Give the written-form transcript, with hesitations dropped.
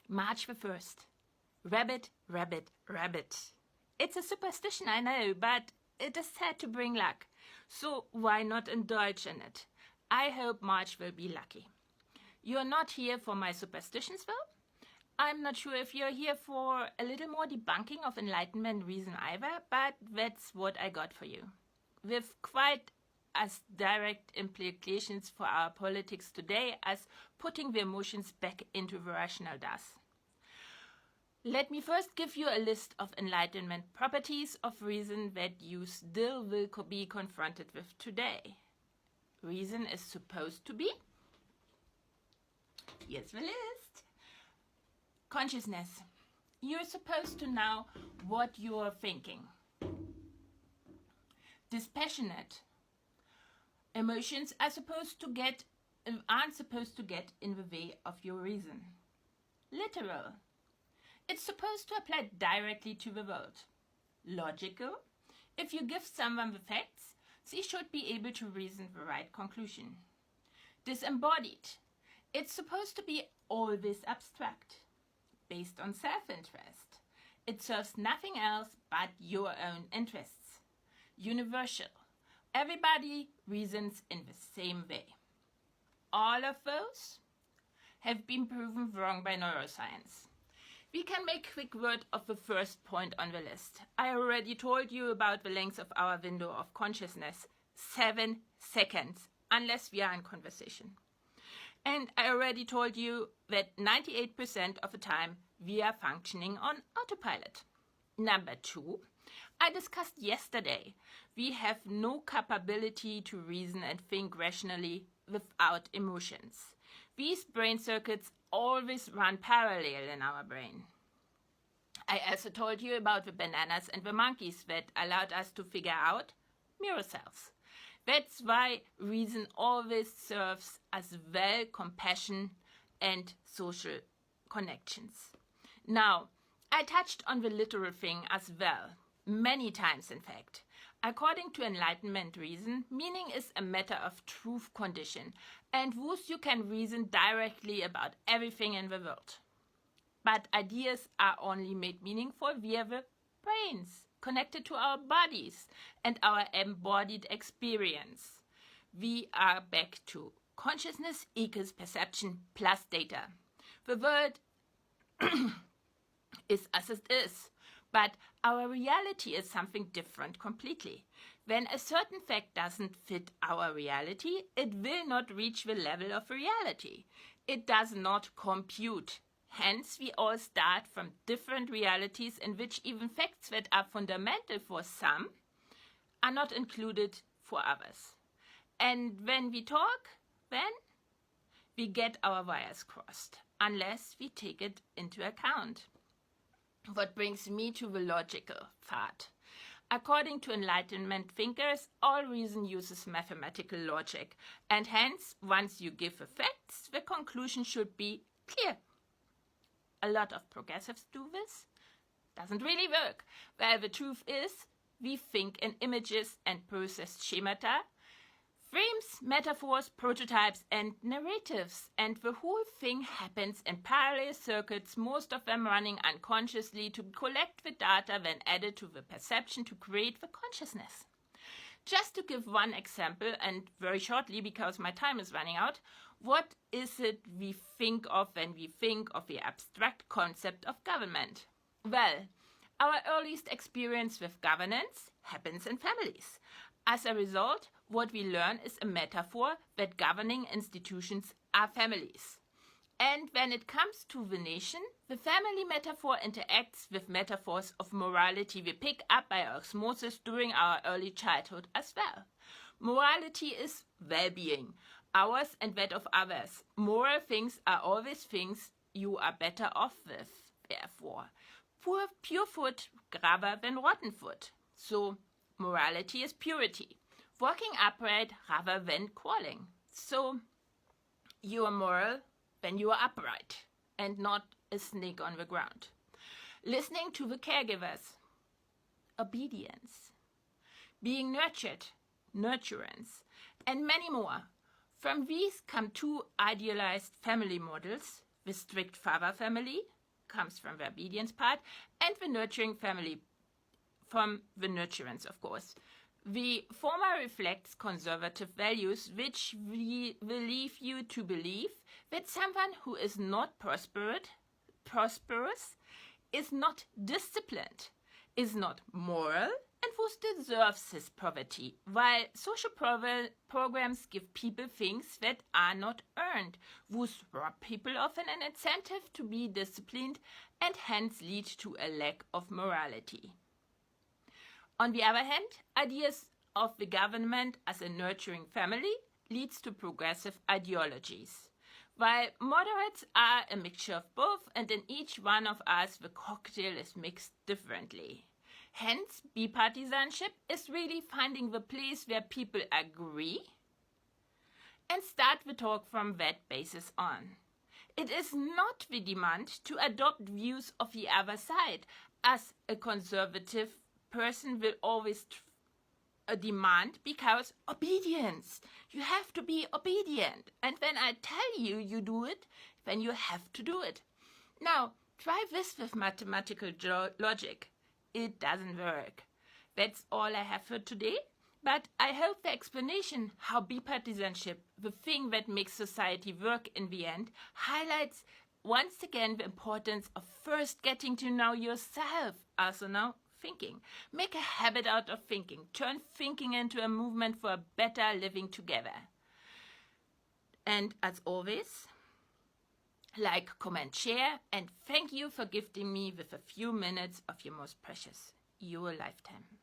March the 1st. Rabbit, rabbit, rabbit. It's a superstition, I know, but it is said to bring luck. So why not indulge in it? I hope March will be lucky. You're not here for my superstitions, though? I'm not sure if you're here for a little more debunking of Enlightenment reason either, but that's what I got for you. With quite as direct implications for our politics today as putting the emotions back into the rational does. Let me first give you a list of Enlightenment properties of reason that you still will be confronted with today. Reason is supposed to be, here's the list. Consciousness. You're supposed to know what you're thinking. Dispassionate. Emotions aren't supposed to get in the way of your reason. Literal. It's supposed to apply directly to the world. Logical. If you give someone the facts, they should be able to reason the right conclusion. Disembodied. It's supposed to be always abstract, based on self-interest. It serves nothing else but your own interests. Universal. Everybody reasons in the same way. All of those have been proven wrong by neuroscience. We can make quick work of the first point on the list. I already told you about the length of our window of consciousness. 7 seconds, unless we are in conversation. And I already told you that 98% of the time we are functioning on autopilot. Number 2, I discussed yesterday, we have no capability to reason and think rationally without emotions. These brain circuits always run parallel in our brain. I also told you about the bananas and the monkeys that allowed us to figure out mirror cells. That's why reason always serves as well compassion and social connections. Now, I touched on the literal thing as well, many times in fact. According to Enlightenment reason, meaning is a matter of truth condition, and thus you can reason directly about everything in the world. But ideas are only made meaningful via the brains, connected to our bodies and our embodied experience. We are back to consciousness equals perception plus data. The world is as it is, but our reality is something different completely. When a certain fact doesn't fit our reality, it will not reach the level of reality. It does not compute. Hence, we all start from different realities in which even facts that are fundamental for some are not included for others. And when we talk, then we get our wires crossed, unless we take it into account. What brings me to the logical part. According to Enlightenment thinkers, all reason uses mathematical logic, and hence, once you give the facts, the conclusion should be clear. A lot of progressives do this. Doesn't really work. Well, the truth is, we think in images and process schemata, frames, metaphors, prototypes, and narratives, and the whole thing happens in parallel circuits, most of them running unconsciously to collect the data then added to the perception to create the consciousness. Just to give one example, and very shortly because my time is running out, what is it we think of when we think of the abstract concept of government? Well, our earliest experience with governance happens in families. As a result, what we learn is a metaphor that governing institutions are families. And when it comes to the nation, the family metaphor interacts with metaphors of morality we pick up by osmosis during our early childhood as well. Morality is well-being, ours and that of others. Moral things are always things you are better off with, therefore. Pure food rather than rotten food. So, morality is purity. Walking upright rather than quarreling. So, you are moral when you are upright and not a snake on the ground. Listening to the caregivers. Obedience. Being nurtured. Nurturance. And many more. From these come two idealized family models, the strict father family, comes from the obedience part, and the nurturing family from the nurturance, of course. The former reflects conservative values, which will lead you to believe that someone who is not prosperous, is not disciplined, is not moral, and thus deserves his poverty, while social programs give people things that are not earned, thus rob people of an incentive to be disciplined and hence lead to a lack of morality. On the other hand, ideas of the government as a nurturing family leads to progressive ideologies. While moderates are a mixture of both, and in each one of us the cocktail is mixed differently. Hence, bipartisanship is really finding the place where people agree and start the talk from that basis on. It is not the demand to adopt views of the other side, as a conservative person will always demand, because obedience. You have to be obedient. And when I tell you, you do it, then you have to do it. Now, try this with mathematical logic. It doesn't work. That's all I have for today. But I hope the explanation how bipartisanship, the thing that makes society work in the end, highlights once again the importance of first getting to know yourself. Also now, thinking. Make a habit out of thinking. Turn thinking into a movement for a better living together. And as always, like, comment, share, and thank you for gifting me with a few minutes of your most precious, your lifetime.